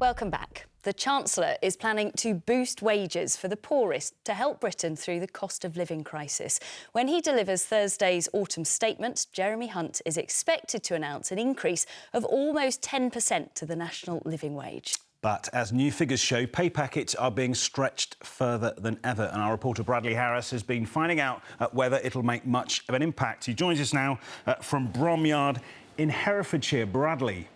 Welcome back. The Chancellor is planning to boost wages for the poorest to help Britain through the cost of living crisis. When he delivers Thursday's autumn statement, Jeremy Hunt is expected to announce an increase of almost 10% to the national living wage. But as new figures show, pay packets are being stretched further than ever. And our reporter Bradley Harris has been finding out whether it'll make much of an impact. He joins us now from Bromyard in Herefordshire. Bradley.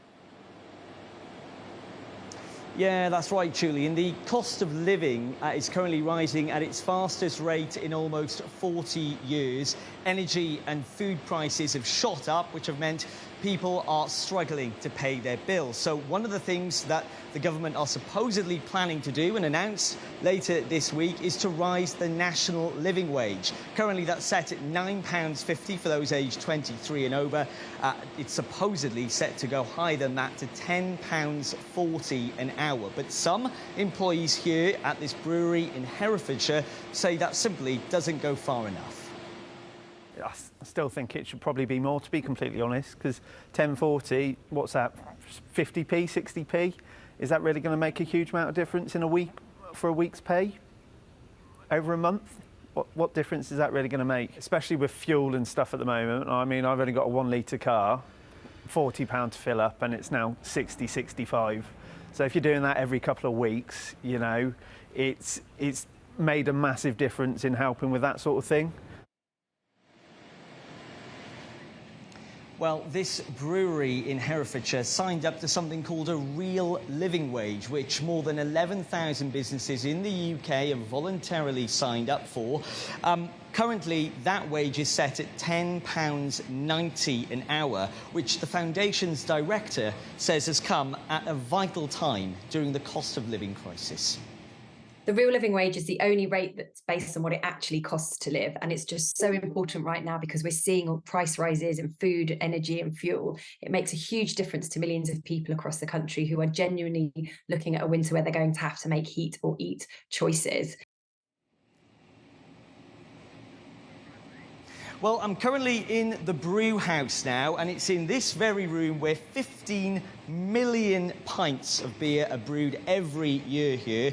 Yeah, that's right, Julian. The cost of living is currently rising at its fastest rate in almost 40 years. Energy and food prices have shot up, which have meant people are struggling to pay their bills. So one of the things that the government are supposedly planning to do and announce later this week is to rise the national living wage. Currently that's set at £9.50 for those aged 23 and over. It's supposedly set to go higher than that to £10.40 an hour. But some employees here at this brewery in Herefordshire say that simply doesn't go far enough. I still think it should probably be more, to be completely honest, because 10.40, what's that, 50p, 60p? Is that really going to make a huge amount of difference in a week for a week's pay over a month? What difference is that really going to make, especially with fuel and stuff at the moment? I mean, I've only got a 1 litre car, £40 to fill up, and it's now 60, 65. So if you're doing that every couple of weeks, you know, it's made a massive difference in helping with that sort of thing. Well, this brewery in Herefordshire signed up to something called a real living wage, which more than 11,000 businesses in the UK have voluntarily signed up for. Currently, that wage is set at £10.90 an hour, which the Foundation's director says has come at a vital time during the cost of living crisis. The real living wage is the only rate that's based on what it actually costs to live. And it's just so important right now because we're seeing price rises in food, energy and fuel. It makes a huge difference to millions of people across the country who are genuinely looking at a winter where they're going to have to make heat or eat choices. Well, I'm currently in the brew house now, and it's in this very room where 15 million pints of beer are brewed every year here.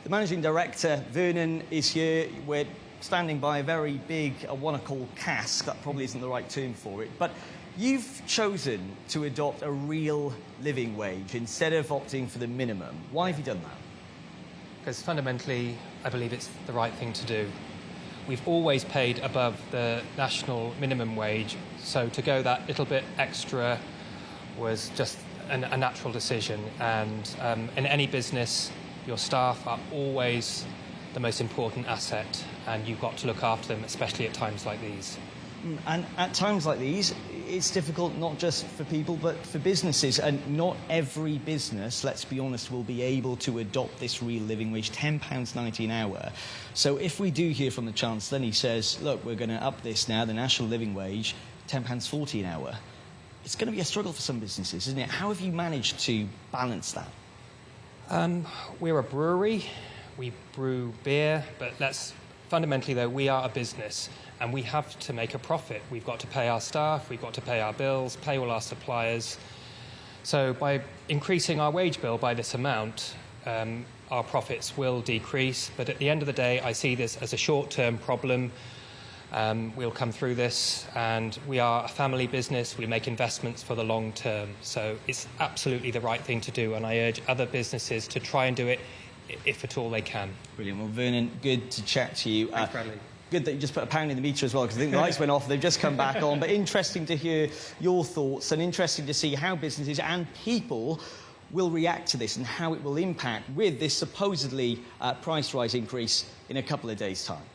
The managing director, Vernon, is here. We're standing by a very big, I want to call cask. That probably isn't the right term for it. But you've chosen to adopt a real living wage instead of opting for the minimum. Why have you done that? Because fundamentally, I believe it's the right thing to do. We've always paid above the national minimum wage, so to go that little bit extra was just a natural decision. And in any business, your staff are always the most important asset, and you've got to look after them, especially at times like these. And at times like these, it's difficult not just for people, but for businesses. And not every business, let's be honest, will be able to adopt this real living wage, £10.90 an hour. So if we do hear from the Chancellor and he says, look, we're going to up this now, the national living wage, £10.40 an hour, it's going to be a struggle for some businesses, isn't it? How have you managed to balance that? We're a brewery, we brew beer, but fundamentally though, we are a business and we have to make a profit. We've got to pay our staff, we've got to pay our bills, pay all our suppliers. So by increasing our wage bill by this amount, our profits will decrease. But at the end of the day, I see this as a short-term problem. We'll come through this, and we are a family business. We make investments for the long term. So it's absolutely the right thing to do, and I urge other businesses to try and do it if at all they can. Brilliant. Well, Vernon, good to chat to you. Thanks, Bradley. Good that you just put a pound in the meter as well, because I think the lights went off, they've just come back on. But interesting to hear your thoughts, and interesting to see how businesses and people will react to this and how it will impact with this supposedly price rise increase in a couple of days' time.